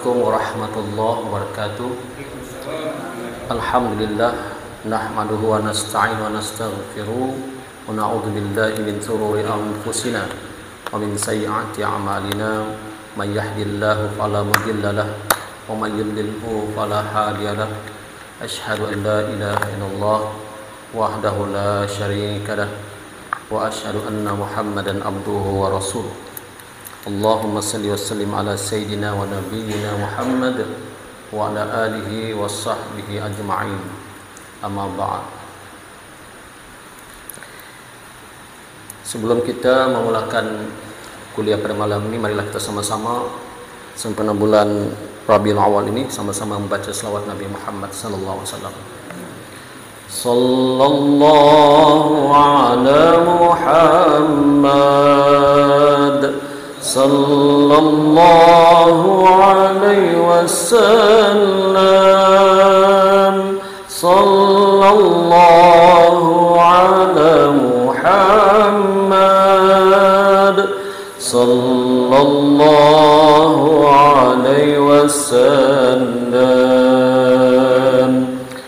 Assalamualaikum warahmatullahi wabarakatuh. Alhamdulillah nahmaduhu wa nasta'inu wa nastaghfiruh wa na'udzu billahi min shururi anfusina wa min sayyiati a'malina may yahdihillahu fala mudilla lahu wa may yudlilhu fala hadiya lahu. Asyhadu an la ilaha illallah wahdahu la syarika lahu wa asyhadu anna Muhammadan abduhu wa rasuluh. Allahumma salli wa sallim ala sayyidina wa nabiyyina Muhammad wa ala alihi wa sahbihi ajma'in. Amma ba'd. Sebelum kita memulakan kuliah pada malam ini, marilah kita sama-sama sempena bulan Rabiul Awal ini sama-sama membaca selawat Nabi Muhammad sallallahu alaihi wasallam. Sallallahu ala Muhammad sallallahu alaihi wasallam. Sallallahu ala Muhammad sallallahu alaihi wasallam.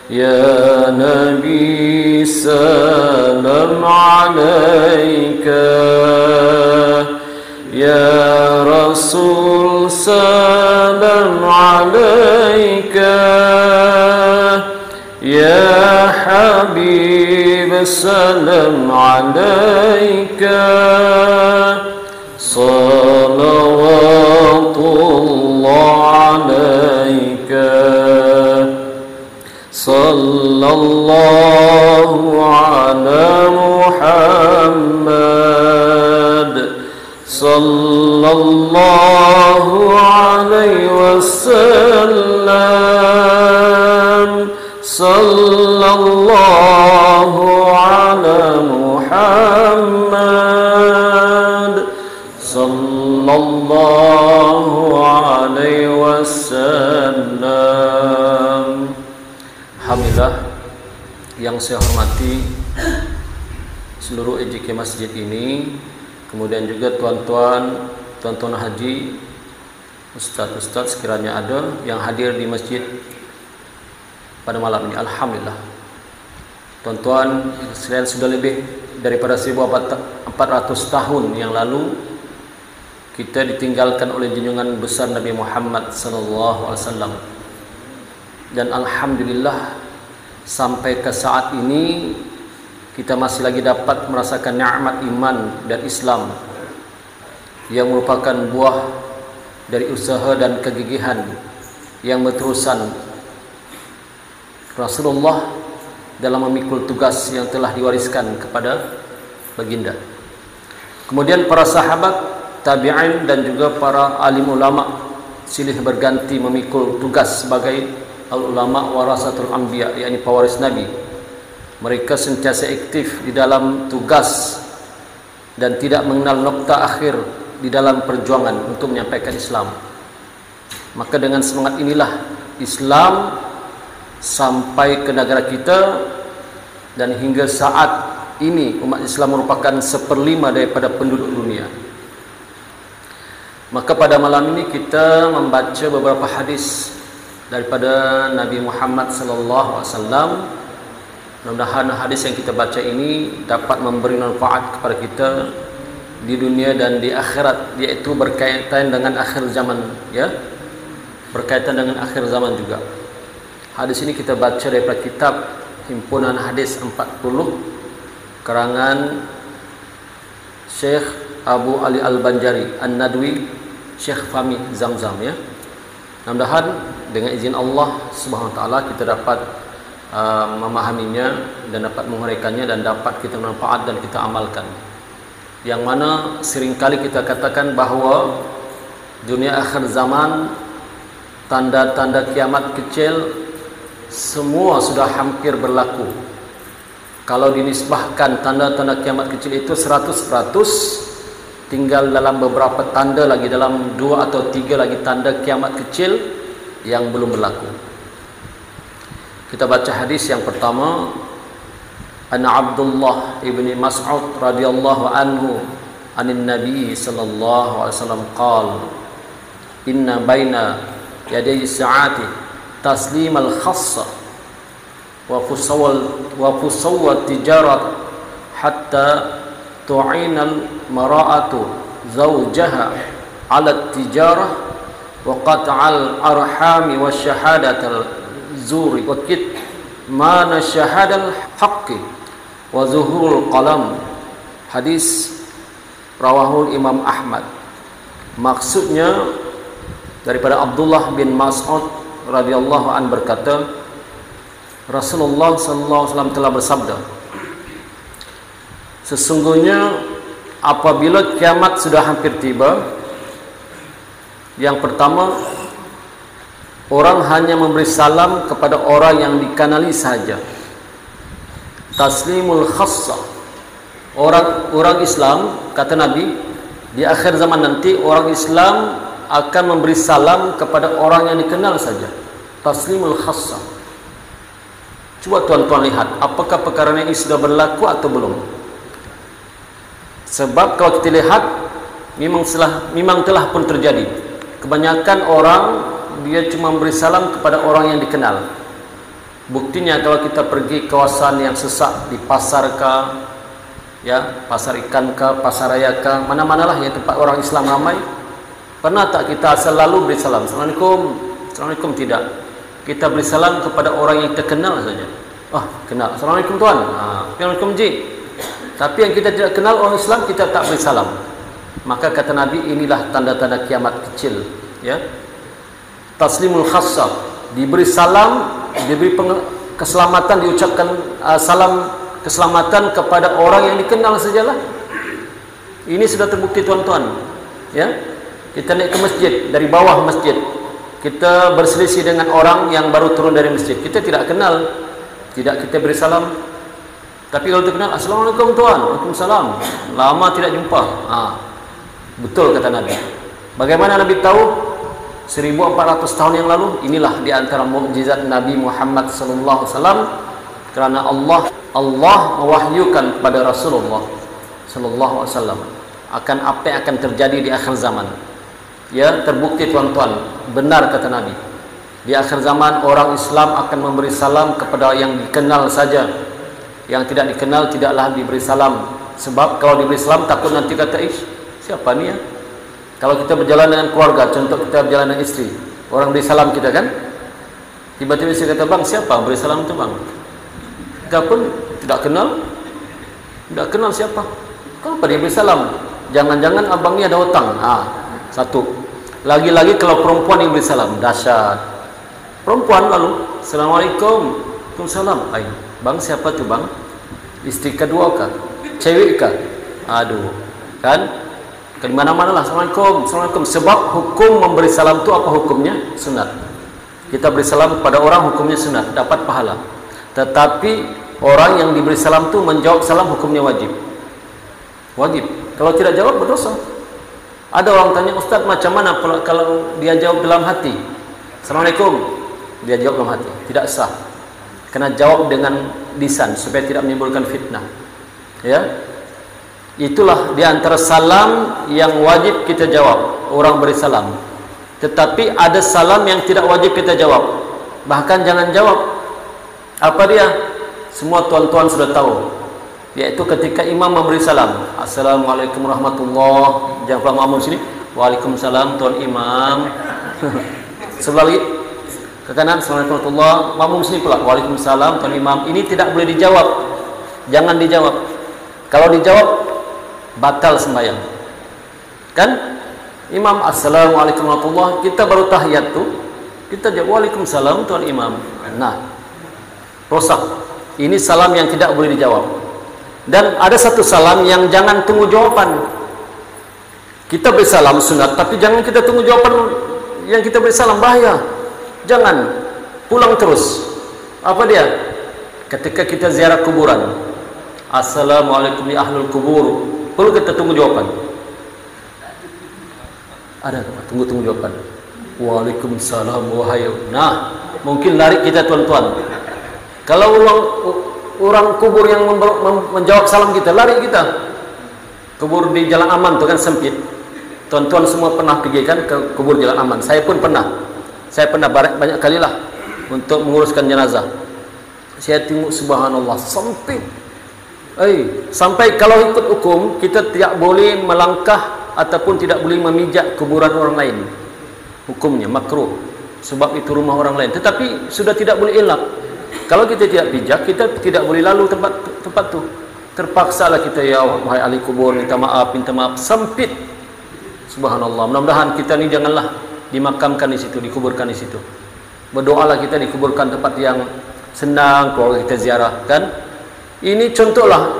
Ya Nabi salam alaika, Ya Rasul salam alaika, Ya Habib salam alaika. Salawatullah alaika. Sallallahu ala Muhammad sallallahu alaihi wasallam. Sallallahu ala Muhammad sallallahu alaihi wasallam. Alhamdulillah, yang saya hormati seluruh EJK masjid ini, kemudian juga tuan-tuan haji, ustaz-ustaz sekiranya ada yang hadir di masjid pada malam ini. Alhamdulillah, tuan-tuan sekalian, sudah lebih daripada 1400 tahun yang lalu kita ditinggalkan oleh junjungan besar Nabi Muhammad sallallahu alaihi wasallam. Dan alhamdulillah sampai ke saat ini kita masih lagi dapat merasakan nikmat iman dan Islam yang merupakan buah dari usaha dan kegigihan yang berterusan Rasulullah dalam memikul tugas yang telah diwariskan kepada baginda. Kemudian para sahabat, tabi'in dan juga para alim ulama silih berganti memikul tugas sebagai al-ulama warasatul anbiya, yakni pewaris Nabi. Mereka sentiasa aktif di dalam tugas dan tidak mengenal nokta akhir di dalam perjuangan untuk menyampaikan Islam. Maka dengan semangat inilah Islam sampai ke negara kita, dan hingga saat ini umat Islam merupakan 1/5 daripada penduduk dunia. Maka pada malam ini kita membaca beberapa hadis daripada Nabi Muhammad sallallahu alaihi wasallam. Mudah-mudahan hadis yang kita baca ini dapat memberi manfaat kepada kita di dunia dan di akhirat, yaitu berkaitan dengan akhir zaman, ya. Berkaitan dengan akhir zaman juga. Hadis ini kita baca daripada kitab Himpunan Hadis 40 karangan Syekh Abu Ali Al-Banjari An-Nadwi, Syekh Fahmi Zamzam, ya. Mudah-mudahan dengan izin Allah Subhanahu wa taala kita dapat memahaminya dan dapat menguraikannya dan dapat kita manfaat dan kita amalkan. Yang mana seringkali kita katakan bahawa dunia akhir zaman, tanda-tanda kiamat kecil semua sudah hampir berlaku. Kalau dinisbahkan tanda-tanda kiamat kecil itu 100%, tinggal dalam beberapa tanda lagi, dalam 2 atau 3 lagi tanda kiamat kecil yang belum berlaku. Kita baca hadis yang pertama. Anna Abdullah ibni Mas'ud radhiyallahu anhu anin Nabi sallallahu alaihi wasallam qala inna baina yaday sa'ati taslim al-khassa wa fusawwat tijarat hatta tu'ina al-mara'atu zawjaha 'ala tijarah wa qat'al arhami wa syahadatal zuri wa kitmana syahadal haqqi wa zuhurul qalam. Hadis rawahul Imam Ahmad. Maksudnya daripada Abdullah bin Mas'ud radhiyallahu an berkata, Rasulullah sallallahu alaihi wasallam telah bersabda, sesungguhnya apabila kiamat sudah hampir tiba, yang pertama, orang hanya memberi salam kepada orang yang dikenali saja. Taslimul khassa. Orang Islam, kata Nabi, di akhir zaman nanti orang Islam akan memberi salam kepada orang yang dikenal saja. Taslimul khassa. Coba tuan-tuan lihat, apakah perkara ini sudah berlaku atau belum? Sebab kalau kita lihat, memang telah pun terjadi. Kebanyakan orang dia cuma memberi salam kepada orang yang dikenal. Buktinya kalau kita pergi kawasan yang sesak di pasar kah, ya, pasar ikan kah, pasar raya kah, mana-manalah yang tempat orang Islam ramai, pernah tak kita selalu beri salam? Assalamualaikum. Assalamualaikum, tidak. Kita beri salam kepada orang yang terkenal saja. Oh, kenal. Assalamualaikum tuan. Assalamualaikum ji. Tapi yang kita tidak kenal orang Islam, kita tak beri salam. Maka kata Nabi, inilah tanda-tanda kiamat kecil, ya. Taslimul khassa, diberi salam, diberi keselamatan, diucapkan salam keselamatan kepada orang yang dikenal sajalah. Ini sudah terbukti tuan-tuan, ya. Kita naik ke masjid, dari bawah masjid kita berselisih dengan orang yang baru turun dari masjid, kita tidak kenal, tidak kita beri salam. Tapi kalau terkenal, assalamualaikum tuan, waalaikumsalam, lama tidak jumpa. Betul kata Nabi. Bagaimana Nabi tahu? 1400 tahun yang lalu. Inilah di antara mukjizat Nabi Muhammad sallallahu alaihi wasallam, kerana Allah mewahyukan kepada Rasulullah sallallahu alaihi wasallam akan apa yang akan terjadi di akhir zaman. Ya, terbukti tuan-tuan, benar kata Nabi. Di akhir zaman orang Islam akan memberi salam kepada yang dikenal saja. Yang tidak dikenal tidaklah diberi salam. Sebab kalau diberi salam takut nanti kata, siapa ni ya? Kalau kita berjalan dengan keluarga, contoh kita berjalan dengan isteri, orang beri salam kita kan, tiba-tiba isteri kata, bang siapa beri salam itu bang? Kita pun tidak kenal siapa. Kenapa dia beri salam? Jangan-jangan abang ni ada hutang. Satu. Lagi-lagi kalau perempuan yang beri salam, dahsyat. Perempuan lalu, assalamualaikum, waalaikumsalam. Bang siapa tu bang? Isteri kedua kah? Cewek kah? Aduh, kan? Ke mana-mana lah, assalamualaikum, assalamualaikum. Sebab hukum memberi salam tu apa hukumnya? Sunat. Kita beri salam kepada orang hukumnya sunat, dapat pahala. Tetapi orang yang diberi salam tu menjawab salam hukumnya wajib. Wajib. Kalau tidak jawab berdosa. Ada orang tanya, Ustaz macam mana kalau dia jawab dalam hati? Assalamualaikum, dia jawab dalam hati, tidak sah. Kena jawab dengan lisan supaya tidak menimbulkan fitnah. Ya, itulah di antara salam yang wajib kita jawab. Orang beri salam. Tetapi ada salam yang tidak wajib kita jawab. Bahkan jangan jawab. Apa dia? Semua tuan-tuan sudah tahu. Yaitu ketika imam memberi salam, assalamualaikum warahmatullahi. Jangan pulang makmum sini, waalaikumsalam tuan imam. Sebelah lagi ke kanan, assalamualaikum warahmatullahi. Makmum sini pula, waalaikumsalam tuan imam. Ini tidak boleh dijawab. Jangan dijawab. Kalau dijawab batal sembahyang. Kan? Imam assalamualaikum warahmatullahi, kita baru tahiyat tu, kita jawab waalaikumsalam tuan imam. Nah, rosak. Ini salam yang tidak boleh dijawab. Dan ada satu salam yang jangan tunggu jawaban. Kita beri salam sunat, tapi jangan kita tunggu jawaban yang kita beri salam, bahaya. Jangan pulang terus. Apa dia? Ketika kita ziarah kuburan, assalamualaikum ya ahlul kubur, perlu kita tunggu jawaban? Ada tunggu jawaban. Waalaikumsalam wahai. Nah, mungkin lari kita tuan-tuan. Kalau orang kubur yang menjawab salam kita, lari kita. Kubur di Jalan Aman tu kan sempit. Tuan-tuan semua pernah pergi kan ke kubur Jalan Aman. Saya pun pernah. Saya pernah banyak kali lah untuk menguruskan jenazah. Saya tengok subhanallah sempit. Sampai kalau ikut hukum kita tidak boleh melangkah ataupun tidak boleh memijak kuburan orang lain. Hukumnya makruh. Sebab itu rumah orang lain. Tetapi sudah tidak boleh elak. Kalau kita tidak bijak, kita tidak boleh lalu tempat tu. Terpaksalah kita, ya wahai ahli kubur, minta maaf. Sempit. Subhanallah. Mudah-mudahan kita ni janganlah dimakamkan di situ, dikuburkan di situ. Berdoalah kita dikuburkan tempat yang senang, keluarga kita ziarah, kan? Ini contohlah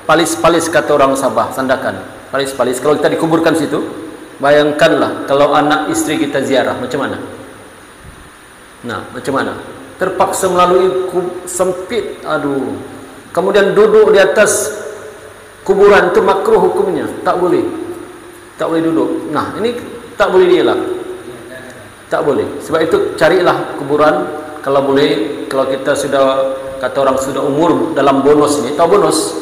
palis-palis kata orang Sabah, Sandakan. Palis-palis kalau kita dikuburkan situ, bayangkanlah kalau anak istri kita ziarah, macam mana? Nah, macam mana? Terpaksa melalui sempit, aduh. Kemudian duduk di atas kuburan itu makruh hukumnya, tak boleh. Tak boleh duduk. Nah, ini tak boleh dielak. Tak boleh. Sebab itu carilah kuburan kalau boleh, kalau kita sudah, kata orang sudah umur dalam bonus ni, tahu bonus?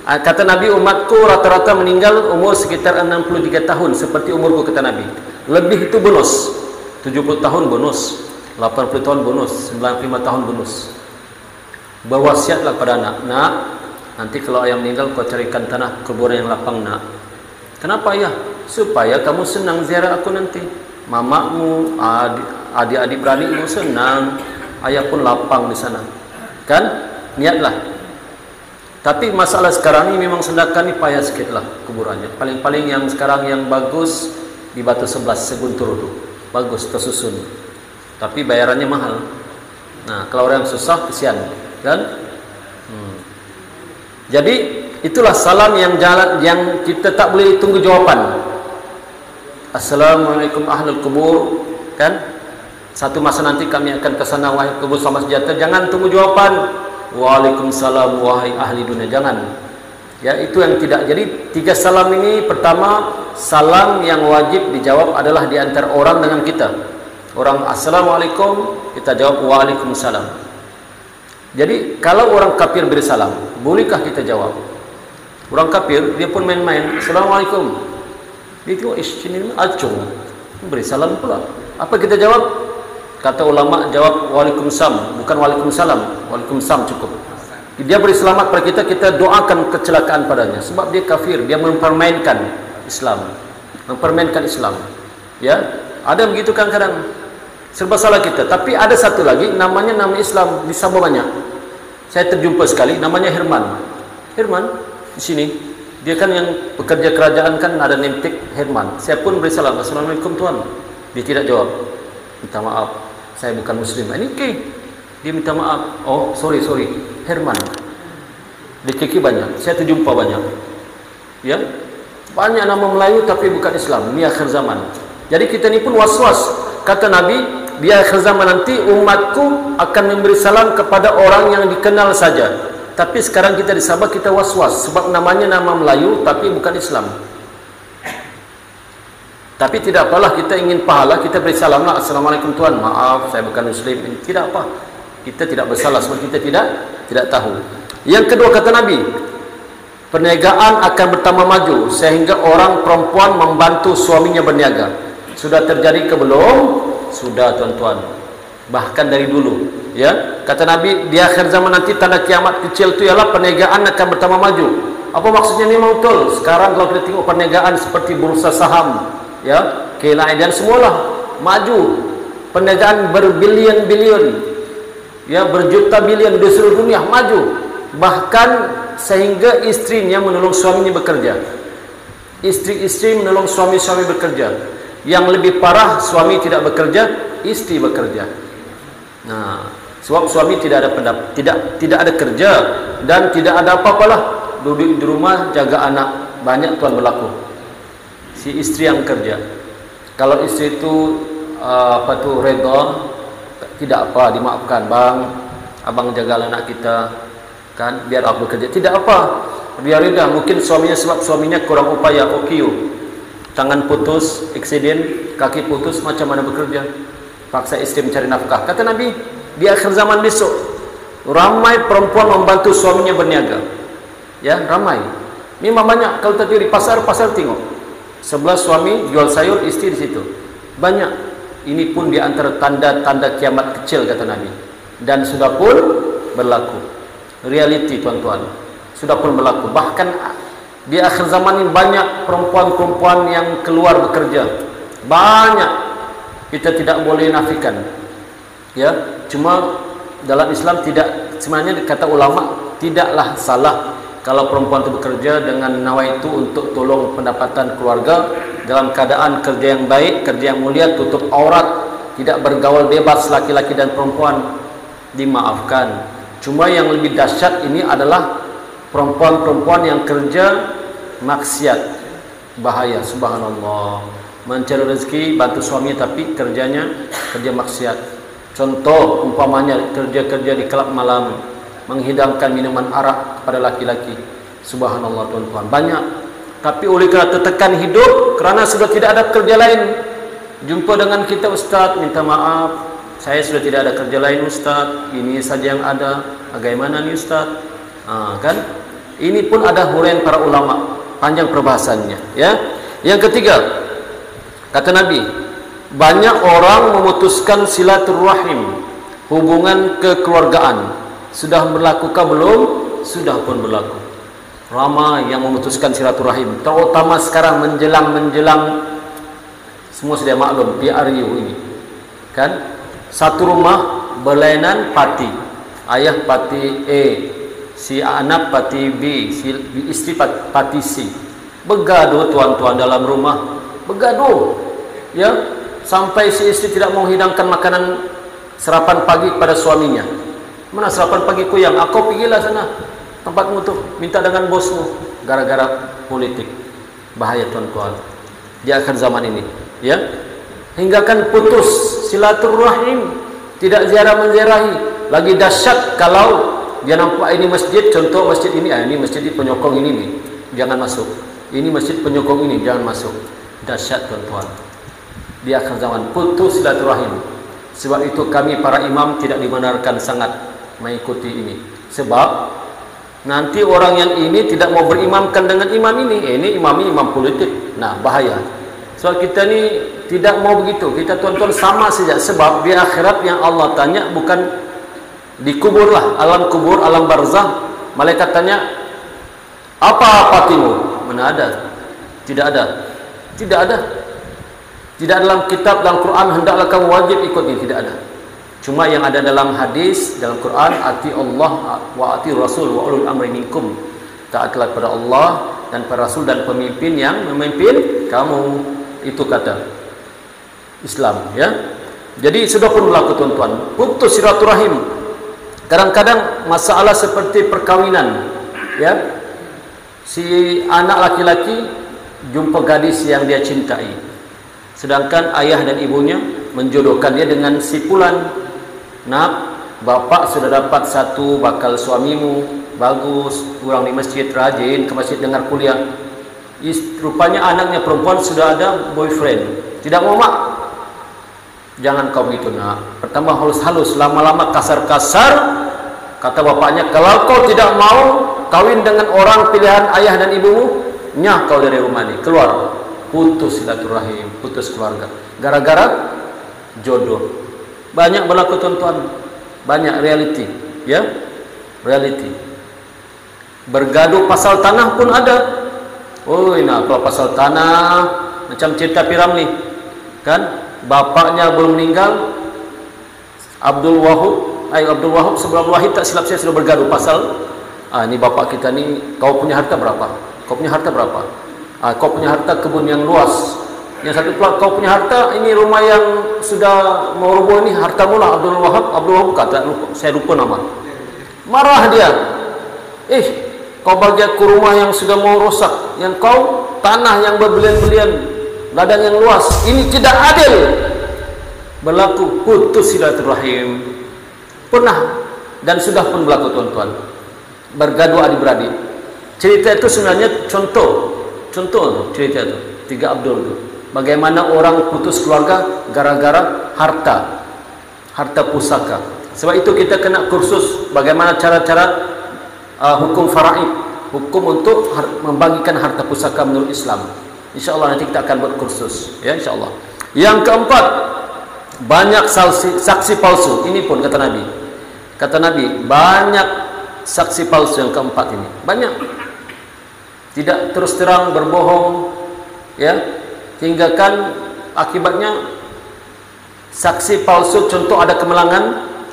Kata Nabi, umatku rata-rata meninggal umur sekitar 63 tahun seperti umurku, kata Nabi. Lebih itu bonus. 70 tahun bonus, 80 tahun bonus, 95 tahun bonus. Berwasiatlah pada anak, nak, nanti kalau ayah meninggal kau carikan tanah kuburan yang lapang, nak. Kenapa ya? Supaya kamu senang ziarah aku nanti. Mamamu, adik-adik beradikmu senang, ayah pun lapang di sana. Kan? Niatlah. Tapi masalah sekarang ini memang Sandakan ni payah sikit lah kuburannya. Paling-paling yang sekarang yang bagus di Batu 11 Seguntur tu. Bagus, tersusun. Tapi bayarannya mahal. Nah, kalau orang susah, kesian. Kan? Jadi itulah salam yang kita tak boleh tunggu jawapan. Assalamualaikum ahlul kubur, kan? Satu masa nanti kami akan ke sana, wahai kubur sama sejahtera. Jangan tunggu jawapan. Waalaikumsalam wahai ahli dunia. Jangan. Ya, itu yang tidak. Jadi 3 salam ini, pertama, salam yang wajib dijawab adalah di antara orang dengan kita. Orang assalamualaikum, kita jawab waalaikumsalam. Jadi kalau orang kafir beri salam, bolehkah kita jawab? Orang kafir dia pun main-main, assalamualaikum. Dia tengok sini acung, beri salam pula. Apa kita jawab? Kata ulama, jawab waalaikumsalam, bukan waalaikumsalam. Waalaikumsalam cukup. Dia beri selamat pada kita, kita doakan kecelakaan padanya. Sebab dia kafir, dia mempermainkan Islam. Mempermainkan Islam. Ya, ada begitu kan kadang. Serba salah kita. Tapi ada satu lagi, namanya nama Islam di Sabah banyak. Saya terjumpa sekali, namanya Herman. Herman di sini. Dia kan yang pekerja kerajaan, kan ada name tag Herman. Saya pun beri salam, assalamualaikum tuan. Dia tidak jawab. Minta maaf, saya bukan muslim. Ini okay. Dia minta maaf. Oh, sorry. Herman. Di KK banyak. Saya terjumpa banyak. Ya. Banyak nama Melayu tapi bukan Islam. Ini akhir zaman. Jadi kita ni pun was-was. Kata Nabi, di akhir zaman nanti umatku akan memberi salam kepada orang yang dikenal saja. Tapi sekarang kita di Sabah kita was-was sebab namanya nama Melayu tapi bukan Islam. Tapi tidak apalah, kita ingin pahala, kita beri salam lah, assalamualaikum tuan, maaf saya bukan muslim. Tidak apa, kita tidak bersalah sebab kita tidak tahu. Yang kedua kata Nabi, perniagaan akan bertambah maju sehingga orang perempuan membantu suaminya berniaga. Sudah terjadi ke belum? Sudah tuan-tuan. Bahkan dari dulu, ya. Kata Nabi, di akhir zaman nanti tanda kiamat kecil itu ialah perniagaan akan bertambah maju. Apa maksudnya? Memang betul. Sekarang kalau kita tengok perniagaan seperti bursa saham, ya, KLI dan semualah maju. Perniagaan berbilion-bilion, ya, berjuta bilion di seluruh dunia maju. Bahkan sehingga istrinya menolong suaminya bekerja. Istri-istri menolong suami-suami bekerja. Yang lebih parah, suami tidak bekerja, istri bekerja. Nah, sebab suami tidak ada kerja dan tidak ada apa-apalah, duduk di rumah jaga anak. Banyak tuan berlaku. Si istri yang kerja. Kalau istri itu reda, tidak apa, dimaafkan, bang, abang jaga anak kita, kan, biar aku bekerja. Tidak apa, biar reda. Mungkin suaminya sebab suaminya kurang upaya, okey. Tangan putus, eksiden, kaki putus, macam mana bekerja? Paksa istri mencari nafkah. Kata Nabi, di akhir zaman besok, ramai perempuan membantu suaminya berniaga. Ya, ramai. Memang banyak. Kalau tadi di pasar tengok. Sebelah suami jual sayur, istri di situ. Banyak. Ini pun di antara tanda-tanda kiamat kecil, kata Nabi. Dan sudah pun berlaku. Reality, tuan-tuan. Sudah pun berlaku. Bahkan di akhir zaman ini banyak perempuan-perempuan yang keluar bekerja. Banyak. Kita tidak boleh nafikan. Ya, cuma dalam Islam tidak, sebenarnya kata ulama, tidaklah salah kalau perempuan itu bekerja dengan nawaitu untuk tolong pendapatan keluarga dalam keadaan kerja yang baik, kerja yang mulia, tutup aurat, tidak bergaul bebas laki-laki dan perempuan, dimaafkan. Cuma yang lebih dahsyat ini adalah perempuan-perempuan yang kerja maksiat, bahaya, subhanallah. Mencari rezeki, bantu suami tapi kerjanya kerja maksiat. Contoh umpamanya kerja-kerja di kelab malam, menghidangkan minuman arak kepada laki-laki. Subhanallah, tuan-tuan, banyak. Tapi oleh kerana tertekan hidup, kerana sudah tidak ada kerja lain, jumpa dengan kita, Ustaz, minta maaf, saya sudah tidak ada kerja lain, Ustaz, ini saja yang ada. Bagaimana nih, Ustaz? Kan? Ini pun ada huraian para ulama, panjang perbahasannya, ya. Yang ketiga, kata Nabi, banyak orang memutuskan silaturahim, hubungan kekeluargaan. Sudah berlakukah belum? Sudah pun berlaku. Ramai yang memutuskan silaturahim, terutama sekarang menjelang semua sudah maklum PRU ini, kan? Satu rumah berlainan parti, ayah parti A, si anak parti B, si istri parti C. Bergaduh, tuan-tuan, dalam rumah, bergaduh, ya, sampai si istri tidak mau hidangkan makanan sarapan pagi kepada suaminya. Mana sarapan pagi kuyang? Kau pergilah sana tempatmu tu, minta dengan bosmu. Gara-gara politik. Bahaya, tuan-tuan, di akhir zaman ini, ya. Hingga kan putus silaturahim, tidak ziarah menziarahi. Lagi dahsyat kalau dia nampak ini masjid, contoh masjid ini, ini masjid penyokong ini nih, jangan masuk. Ini masjid penyokong ini, jangan masuk. Dahsyat, tuan-tuan, di akhir zaman putus silaturahim. Sebab itu kami para imam tidak dibenarkan sangat mengikuti ini. Sebab nanti orang yang ini tidak mau berimamkan dengan imam ini. Ini imam politik. Nah, bahaya. Sebab kita ni tidak mau begitu. Kita, tuan-tuan, sama saja. Sebab di akhirat yang Allah tanya bukan di kubur lah, alam kubur, alam barzah. Malaikat tanya, apa patimu? Mana ada? Tidak ada. Tidak ada. Tidak dalam kitab, dalam Quran, hendaklah kamu wajib ikut ini. Tidak ada. Cuma yang ada dalam hadis, dalam Quran, ati Allah wa ati Rasul wa ulul amri minkum. Taatlah kepada Allah dan para Rasul dan pemimpin yang memimpin kamu. Itu kata Islam, ya. Jadi sudah pun berlaku, tuan-tuan. Putus silaturahim. Kadang-kadang masalah seperti perkawinan, ya. Si anak laki-laki jumpa gadis yang dia cintai, sedangkan ayah dan ibunya menjodohkan dia dengan si fulan. Nak, bapak sudah dapat satu bakal suamimu, bagus, kurang di masjid, rajin ke masjid dengar kuliah. Rupanya anaknya perempuan sudah ada boyfriend. Tidak mau, mak. Jangan kau begitu, nak. Pertama halus-halus, lama-lama kasar-kasar. Kata bapaknya, kalau kau tidak mau kawin dengan orang pilihan ayah dan ibumu, nyah kau dari rumah ini, keluar. Putus silaturahim, putus keluarga, gara-gara jodoh. Banyak berlaku, tuan-tuan, banyak reality, ya, reality. Bergaduh pasal tanah pun ada. Oh, nah, kalau pasal tanah macam cerita Piramli, kan? Bapaknya belum meninggal, Abdul Wahab sebelum Wahid, tak silap saya, sudah bergaduh pasal. Ini bapak kita ni, kau punya harta berapa? Kau punya harta berapa? Kau punya harta kebun yang luas. Yang satu pula, kau punya harta ini rumah yang sudah mau roboh, ini harta mula Abdul Wahab kata, saya lupa nama. Marah dia. Kau bagi aku rumah yang sudah mau rosak, yang kau tanah yang berbelian-belian, ladang yang luas. Ini tidak adil. Berlaku putus silaturahim. Pernah dan sudah pun berlaku, tuan-tuan. Bergaduh adik-beradik. Cerita itu sebenarnya contoh cerita itu. Tiga Abdul itu. Bagaimana orang putus keluarga gara-gara harta pusaka. Sebab itu kita kena kursus bagaimana cara-cara hukum faraid, hukum untuk membagikan harta pusaka menurut Islam. InsyaAllah nanti kita akan buat kursus, ya, insyaAllah. Yang keempat, banyak saksi palsu. Ini pun kata Nabi. Kata Nabi, banyak saksi palsu yang keempat ini. Banyak. Tidak terus terang berbohong, ya. Tinggalkan akibatnya saksi palsu. Contoh ada kemelangan,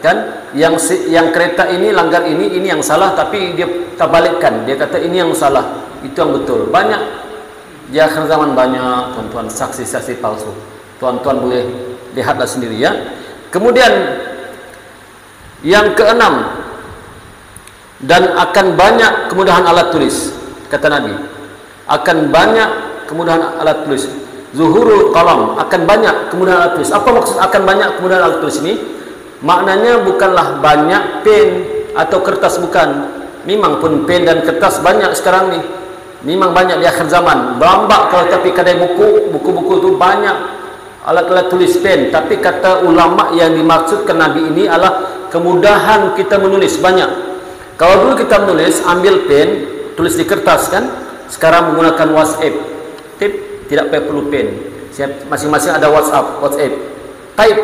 kan? Yang kereta ini langgar ini yang salah, tapi dia terbalikkan. Dia kata ini yang salah, itu yang betul. Banyak di akhir zaman, banyak tuan-tuan saksi-saksi palsu. Tuan-tuan boleh lihatlah sendiri, ya. Kemudian yang keenam, dan akan banyak kemudahan alat tulis. Kata Nabi, akan banyak kemudahan alat tulis. Zuhurul qalam, akan banyak kemudahan alat tulis. Apa maksud akan banyak kemudahan alat tulis ini? Maknanya bukanlah banyak pen atau kertas, bukan. Memang pun pen dan kertas banyak sekarang ni. Memang banyak di akhir zaman. Berambak kalau tapi kedai buku-buku tu banyak alat-alat tulis pen. Tapi kata ulama yang dimaksudkan Nabi ini adalah kemudahan kita menulis banyak. Kalau dulu kita menulis ambil pen, tulis di kertas, kan? Sekarang menggunakan WhatsApp. Tidak perlu pen. Masing-masing ada WhatsApp. Type.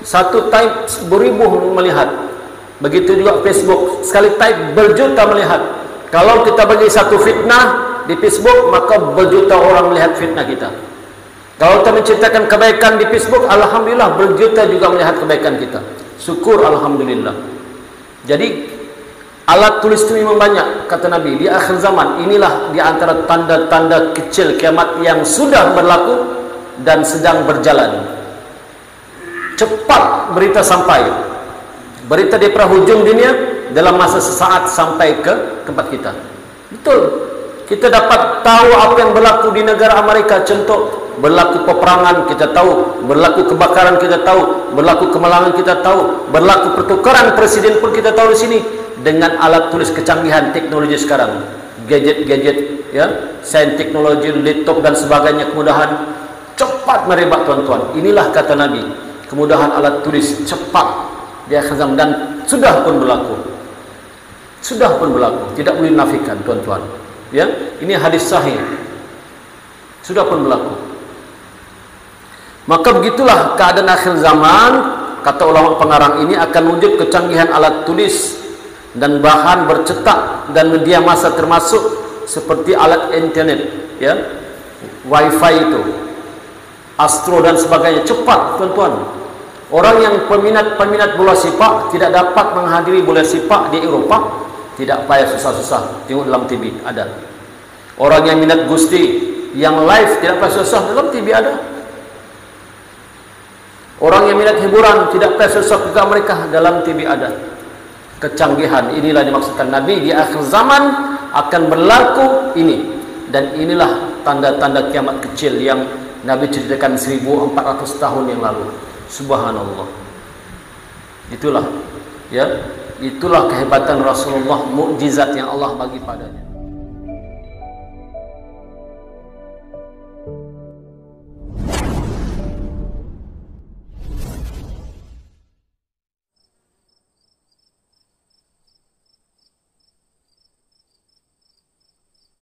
Satu type beribu melihat. Begitu juga Facebook. Sekali type berjuta melihat. Kalau kita bagi satu fitnah di Facebook, maka berjuta orang melihat fitnah kita. Kalau kita menceritakan kebaikan di Facebook, alhamdulillah berjuta juga melihat kebaikan kita. Syukur alhamdulillah. Jadi alat tulis itu memang banyak, kata Nabi. Di akhir zaman inilah di antara tanda-tanda kecil kiamat yang sudah berlaku dan sedang berjalan. Cepat berita sampai. Berita di penghujung dunia dalam masa sesaat sampai ke tempat kita. Betul. Kita dapat tahu apa yang berlaku di negara Amerika. Contoh, berlaku peperangan kita tahu, berlaku kebakaran kita tahu, berlaku kemelangan kita tahu, berlaku pertukaran presiden pun kita tahu di sini dengan alat tulis kecanggihan teknologi sekarang. Gadget-gadget, ya, sains teknologi, laptop dan sebagainya, kemudahan cepat merebak, tuan-tuan. Inilah kata Nabi, kemudahan alat tulis cepat di akhir zaman, dan sudah pun berlaku. Sudah pun berlaku, tidak boleh dinafikan, tuan-tuan. Ya, ini hadis sahih. Sudah pun berlaku. Maka begitulah keadaan akhir zaman. Kata ulama pengarang ini akan wujud kecanggihan alat tulis dan bahan bercetak dan media massa, termasuk seperti alat internet, ya, wifi itu, astro dan sebagainya. Cepat, tuan-tuan. Orang yang peminat bola sepak tidak dapat menghadiri bola sepak di Eroppa, tidak payah susah-susah tengok dalam TV, ada. Orang yang minat gusti yang live tidak payah susah, dalam TV ada. Orang yang minat hiburan tidak payah susah juga mereka, dalam TV ada. Kecanggihan inilah dimaksudkan Nabi di akhir zaman akan berlaku ini, dan inilah tanda-tanda kiamat kecil yang Nabi ceritakan 1400 tahun yang lalu. Subhanallah. Itulah, ya, itulah kehebatan Rasulullah, mukjizat yang Allah bagi padanya.